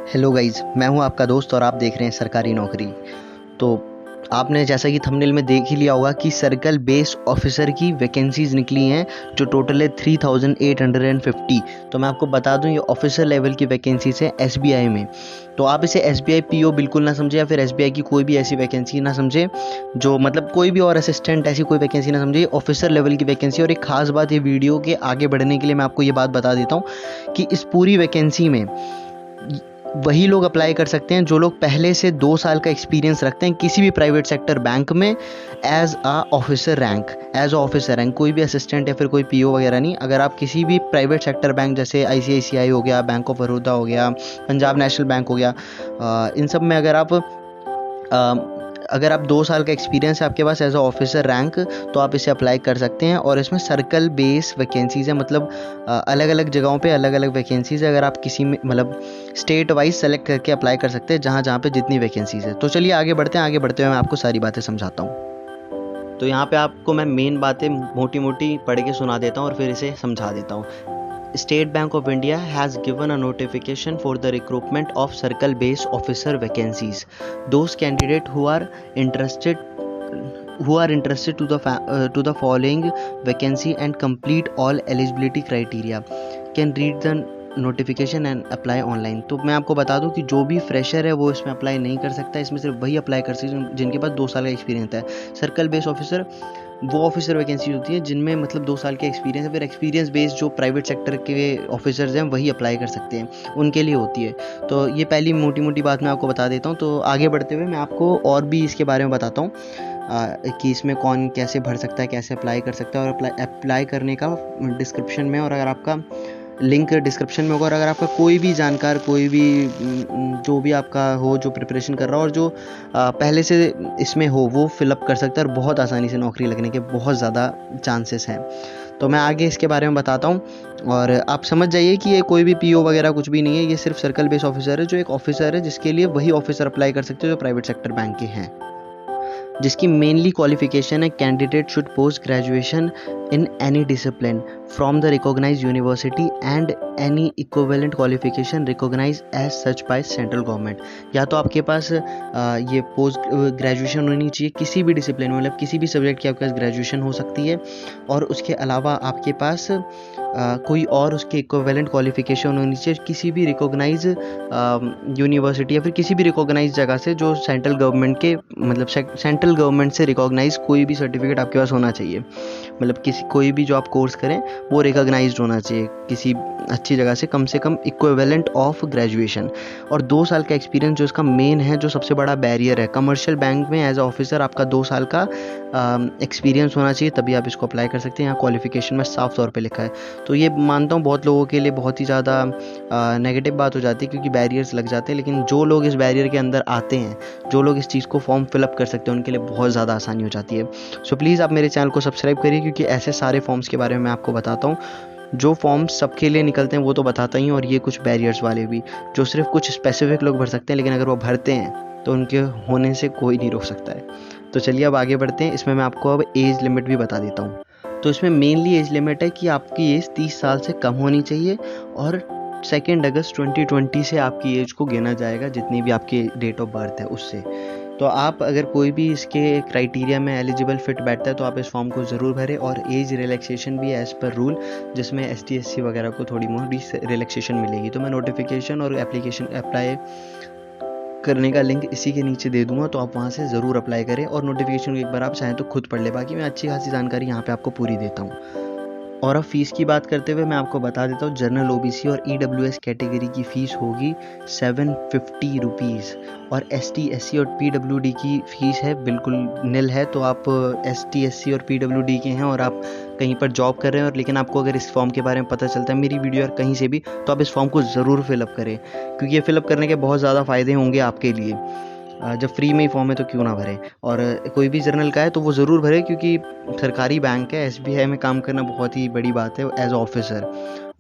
Hello guys, मैं हूं आपका दोस्त और आप देख रहे हैं सरकारी नौकरी। तो आपने जैसा कि थंबनेल में देख ही लिया होगा कि सर्कल बेस ऑफिसर की वैकेंसीज निकली हैं जो टोटल है 3850। तो मैं आपको बता दूं ये ऑफिसर लेवल की वैकेंसीज है एसबीआई में। तो आप इसे एसबीआई पीओ बिल्कुल ना समझे या फिर एसबीआई की कोई भी ऐसी वैकेंसी ना समझे जो मतलब कोई भी और असिस्टेंट ऐसी कोई वैकेंसी ना समझे। ऑफिसर लेवल की वैकेंसी। और एक खास बात, ये वीडियो के आगे बढ़ने के लिए मैं आपको ये बात बता देता हूँ कि इस पूरी वैकेंसी में वही लोग अप्लाई कर सकते हैं जो लोग पहले से 2 साल का एक्सपीरियंस रखते हैं किसी भी प्राइवेट सेक्टर बैंक में as a officer rank. As a officer rank, कोई भी असिस्टेंट या फिर कोई पीओ वगैरह नहीं। अगर आप किसी भी प्राइवेट सेक्टर बैंक जैसे आईसीआईसीआई हो गया, बैंक ऑफ बड़ौदा हो गया, पंजाब नेशनल बैंक हो गया, इन सब में अगर आप 2 साल का एक्सपीरियंस है आपके पास एज अ ऑफिसर रैंक, तो आप इसे अप्लाई कर सकते हैं। और इसमें सर्कल बेस वैकेंसीज़ है, मतलब अलग अलग जगहों पे अलग अलग वैकेंसीज़ है। अगर आप किसी में मतलब स्टेट वाइज सेलेक्ट करके अप्लाई कर सकते हैं जहाँ जहाँ पे जितनी वैकेंसीज़ है। तो चलिए आगे बढ़ते हैं। आगे बढ़ते हुए मैं आपको सारी बातें समझाता हूँ। तो यहाँ पे आपको मैं मेन बातें मोटी मोटी पढ़ के सुना देता हूँ और फिर इसे समझा देता हूँ। State Bank of India has given a notification for the recruitment of circle based officer vacancies. Those candidates who are interested to the following vacancy and complete all eligibility criteria can read the notification and apply online. तो मैं आपको बता दूं कि जो भी fresher है वो इसमें अप्लाई नहीं कर सकता। इसमें सिर्फ वही अप्लाई कर सकते हैं जिनके पास 2 साल का एक्सपीरियंस है। सर्कल बेस्ड ऑफिसर वो ऑफिसर वैकेंसी होती है जिनमें मतलब 2 साल के एक्सपीरियंस है। फिर एक्सपीरियंस बेस्ड जो प्राइवेट सेक्टर के ऑफिसर्स हैं वही अप्लाई कर सकते हैं, उनके लिए होती है। तो ये पहली मोटी मोटी बात मैं आपको बता देता हूँ। तो आगे बढ़ते हुए मैं आपको और भी इसके बारे में बताता हूँ कि इसमें कौन कैसे भर सकता है, कैसे अप्लाई कर सकता है। और अप्लाई करने का डिस्क्रिप्शन में, और अगर आपका लिंक डिस्क्रिप्शन में होगा। और अगर आपका कोई भी जानकार, कोई भी जो भी आपका हो जो प्रिपरेशन कर रहा हो और जो पहले से इसमें हो, वो फिलअप कर सकता है और बहुत आसानी से नौकरी लगने के बहुत ज़्यादा चांसेस हैं। तो मैं आगे इसके बारे में बताता हूँ और आप समझ जाइए कि ये कोई भी पीओ वगैरह कुछ भी नहीं है। ये सिर्फ सर्कल बेस ऑफिसर है, जो एक ऑफिसर है जिसके लिए वही ऑफिसर अप्लाई कर सकते हो जो प्राइवेट सेक्टर बैंक के हैं, जिसकी मेनली क्वालिफिकेशन है candidate should post graduation in any discipline from the recognised university and any equivalent qualification recognise as such by central government. या तो आपके पास ये पोस्ट ग्रेजुएशन होनी चाहिए किसी भी डिसिप्लिन में, मतलब किसी भी सब्जेक्ट की आपके पास ग्रेजुएशन हो सकती है। और उसके अलावा आपके पास कोई और उसके इक्विवेलेंट क्वालिफिकेशन होनी चाहिए किसी भी रिकॉग्नाइज यूनिवर्सिटी या फिर किसी भी रिकॉग्नाइज जगह से जो सेंट्रल गवर्नमेंट के, मतलब सेंट्रल गवर्नमेंट से रिकॉग्नाइज कोई भी सर्टिफिकेट आपके पास होना चाहिए। मतलब कोई भी जो आप कोर्स करें वो रिकॉग्नाइज्ड होना चाहिए किसी अच्छी जगह से कम इक्विवेलेंट ऑफ ग्रेजुएशन। और 2 साल का एक्सपीरियंस जो इसका मेन है, जो सबसे बड़ा बैरियर है। कमर्शियल बैंक में एज अ ऑफिसर आपका 2 साल का एक्सपीरियंस होना चाहिए, तभी आप इसको अप्लाई कर सकते हैं। यहाँ क्वालिफिकेशन में साफ तौर पे लिखा है। तो ये मानता हूँ बहुत लोगों के लिए बहुत ही ज़्यादा नेगेटिव बात हो जाती है क्योंकि बैरियर्स लग जाते हैं, लेकिन जो लोग इस बैरियर के अंदर आते हैं, जो लोग इस चीज़ को फॉर्म फिलअप कर सकते हैं, उनके लिए बहुत ज़्यादा आसानी हो जाती है। सो प्लीज़ आप मेरे चैनल को सब्सक्राइब करिए क्योंकि ऐसे सारे फॉर्म्स के बारे में मैं आपको बताता हूँ। जो फॉर्म्स सबके लिए निकलते हैं वो तो बताता ही हूँ, और ये कुछ बैरियर्स वाले भी जो सिर्फ कुछ स्पेसिफिक लोग भर सकते हैं, लेकिन अगर वो भरते हैं तो उनके होने से कोई नहीं रोक सकता है। तो चलिए अब आगे बढ़ते हैं। इसमें मैं आपको अब एज लिमिट भी बता देता हूँ। तो इसमें मेनली एज लिमिट है कि आपकी एज 30 साल से कम होनी चाहिए और 2 अगस्त 2020 से आपकी एज को गिना जाएगा, जितनी भी आपकी डेट ऑफ बर्थ है उससे। तो आप अगर कोई भी इसके क्राइटेरिया में एलिजिबल फिट बैठता है तो आप इस फॉर्म को ज़रूर भरें। और एज रिलैक्सेशन भी एज़ पर रूल, जिसमें ST SC वगैरह को थोड़ी मोटी रिलैक्सेशन मिलेगी। तो मैं नोटिफिकेशन और एप्लीकेशन अप्लाई करने का लिंक इसी के नीचे दे दूंगा, तो आप वहाँ से ज़रूर अप्लाई करें। और नोटिफिकेशन एक बार आप चाहें तो खुद पढ़ ले, बाकी मैं अच्छी खासी जानकारी यहाँ पे आपको पूरी देता हूँ। और अब फीस की बात करते हुए मैं आपको बता देता हूँ, जनरल OBC और EWS कैटेगरी की फ़ीस होगी 750 रुपीज़ और ST SC और PWD की फ़ीस है बिल्कुल निल है। तो आप ST SC और PWD के हैं और आप कहीं पर जॉब कर रहे हैं, और लेकिन आपको अगर इस फॉर्म के बारे में पता चलता है मेरी वीडियो और कहीं से भी, तो आप इस फॉर्म को ज़रूर फिलअप करें क्योंकि ये फिलअप करने के बहुत ज़्यादा फ़ायदे होंगे आपके लिए। जब फ्री में ही फॉर्म है तो क्यों ना भरें। और कोई भी जर्नल का है तो वो ज़रूर भरें क्योंकि सरकारी बैंक है, SBI में काम करना बहुत ही बड़ी बात है एज ऑफिसर।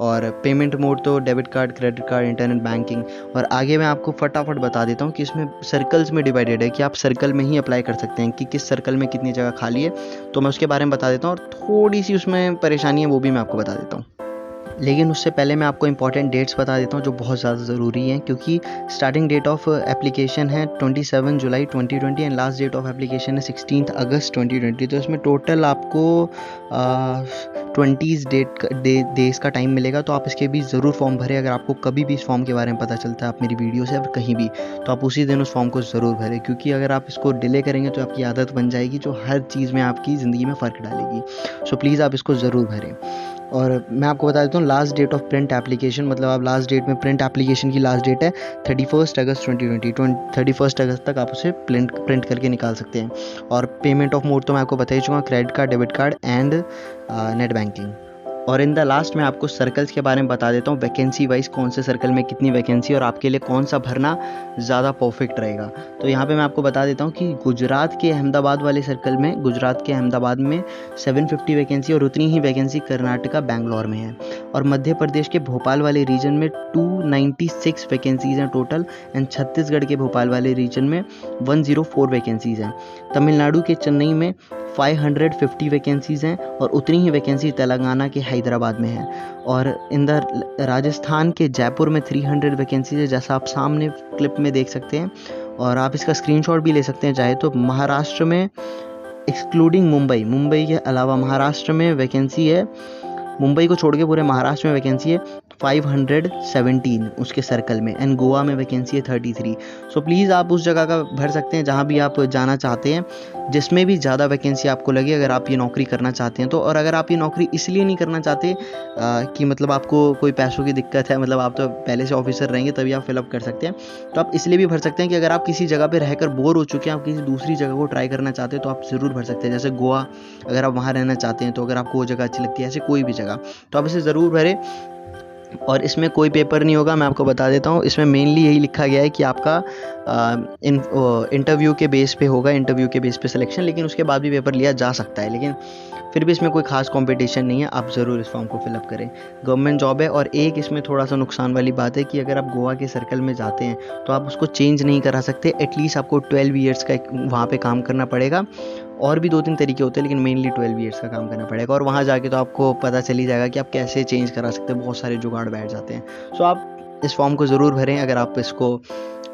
और पेमेंट मोड तो debit card, credit card, internet banking. और आगे मैं आपको फटाफट बता देता हूँ कि इसमें सर्कल्स में डिवाइडेड है कि आप सर्कल में ही अप्लाई कर सकते हैं कि किस सर्कल में कितनी जगह खाली है। तो मैं उसके बारे में बता देता हूँ और थोड़ी सी उसमें परेशानी है वो भी मैं आपको बता देता हूँ। लेकिन उससे पहले मैं आपको इंपॉर्टेंट डेट्स बता देता हूँ जो बहुत ज़्यादा ज़रूरी हैं, क्योंकि स्टार्टिंग डेट ऑफ एप्लीकेशन है 27 जुलाई 2020 and last date of application है 16 अगस्त 2020। तो इसमें टोटल आपको 20 डेज़ का टाइम मिलेगा। तो आप इसके भी ज़रूर फॉर्म भरें। अगर आपको कभी भी इस फॉर्म के बारे में पता चलता है आप मेरी वीडियो से, अब कहीं भी, तो आप उसी दिन उस फॉर्म को ज़रूर भरें, क्योंकि अगर आप इसको डिले करेंगे तो आपकी आदत बन जाएगी जो हर चीज़ में आपकी ज़िंदगी में फ़र्क डालेगी। सो प्लीज़ आप इसको ज़रूर भरें। और मैं आपको बता देता हूँ last date of print application, मतलब आप लास्ट डेट में प्रिंट एप्लीकेशन की लास्ट डेट है 31 अगस्त 2020। 31 अगस्त तक आप उसे प्रिंट करके निकाल सकते हैं। और पेमेंट ऑफ मोड तो मैं आपको बता ही चुका, credit card, debit card and net banking. और इन द लास्ट मैं आपको सर्कल्स के बारे में बता देता हूँ, वैकेंसी वाइज कौन से सर्कल में कितनी वैकेंसी और आपके लिए कौन सा भरना ज़्यादा परफेक्ट रहेगा। तो यहाँ पे मैं आपको बता देता हूँ कि गुजरात के अहमदाबाद वाले सर्कल में, गुजरात के अहमदाबाद में 750 वैकेंसी और उतनी ही वैकेंसी कर्नाटका बेंगलोर में है। और मध्य प्रदेश के भोपाल वाले रीजन में 296 वैकेंसीज़ हैं टोटल एंड छत्तीसगढ़ के भोपाल वाले रीजन में 104 वैकेंसीज़ हैं। तमिलनाडु के चेन्नई में 550 वैकेंसीज़ हैं और उतनी ही वैकेंसी तेलंगाना के हैदराबाद में है। और इन द राजस्थान के जयपुर में 300 वैकेंसीज़ है, जैसा आप सामने क्लिप में देख सकते हैं। और आप इसका स्क्रीनशॉट भी ले सकते हैं चाहे तो। महाराष्ट्र में एक्सक्लूडिंग मुंबई के अलावा महाराष्ट्र में वैकेंसी है, मुंबई को छोड़ के पूरे महाराष्ट्र में वैकेंसी है 517 उसके सर्कल में एंड गोवा में वैकेंसी है 33। सो प्लीज़ आप उस जगह का भर सकते हैं जहाँ भी आप जाना चाहते हैं, जिसमें भी ज़्यादा वैकेंसी आपको लगे अगर आप ये नौकरी करना चाहते हैं तो। और अगर आप ये नौकरी इसलिए नहीं करना चाहते कि मतलब आपको कोई पैसों की दिक्कत है, मतलब आप तो पहले से ऑफिसर रहेंगे तभी आप फिलअप कर सकते हैं, तो आप इसलिए भी भर सकते हैं कि अगर आप किसी जगह पर रहकर बोर हो चुके हैं, आप किसी दूसरी जगह को ट्राई करना चाहते हैं तो आप ज़रूर भर सकते हैं। जैसे गोवा, अगर आप वहाँ रहना चाहते हैं तो अगर आपको वो जगह अच्छी लगती है, ऐसे कोई भी जगह, तो आप इसे ज़रूर भरें। और इसमें कोई पेपर नहीं होगा, मैं आपको बता देता हूँ। इसमें मेनली यही लिखा गया है कि आपका इंटरव्यू के बेस पे होगा, इंटरव्यू के बेस पे सिलेक्शन, लेकिन उसके बाद भी पेपर लिया जा सकता है। लेकिन फिर भी इसमें कोई खास कंपटीशन नहीं है, आप ज़रूर इस फॉर्म को फिलअप करें। गवर्नमेंट जॉब है। और एक इसमें थोड़ा सा नुकसान वाली बात है कि अगर आप गोवा के सर्कल में जाते हैं तो आप उसको चेंज नहीं करा सकते, एटलीस्ट आपको 12 ईयर्स का वहाँ पे काम करना पड़ेगा। और भी 2-3 तरीके होते हैं लेकिन मेनली 12 ईयर्स का काम करना पड़ेगा। और वहाँ जाके तो आपको पता चल ही जाएगा कि आप कैसे चेंज करा सकते हैं, बहुत सारे जुगाड़ बैठ जाते हैं। सो आप इस फॉर्म को ज़रूर भरें अगर आप इसको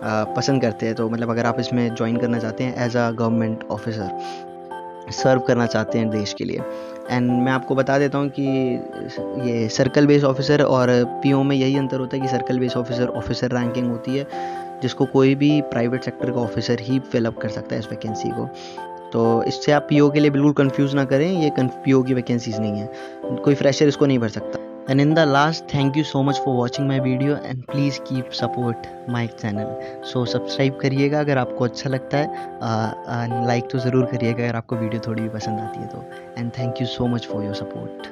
पसंद करते हैं तो, मतलब अगर आप इसमें ज्वाइन करना चाहते हैं एज अ गवर्नमेंट ऑफिसर, सर्व करना चाहते हैं देश के लिए। एंड मैं आपको बता देता हूँ कि ये सर्कल बेस ऑफिसर और पीओ में यही अंतर होता है कि सर्कल बेस ऑफिसर रैंकिंग होती है, जिसको कोई भी प्राइवेट सेक्टर का ऑफिसर ही फिलअप कर सकता है इस वैकेंसी को। तो इससे आप पीओ के लिए बिल्कुल कंफ्यूज ना करें, ये पीओ की वैकेंसीज नहीं है, कोई फ्रेशर इसको नहीं भर सकता। And in the last, thank you so much for watching my video and please keep support my channel. So subscribe करिएगा अगर आपको अच्छा लगता है, लाइक तो ज़रूर करिएगा अगर आपको वीडियो थोड़ी भी पसंद आती है तो। And thank you so much for your support.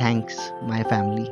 Thanks my family.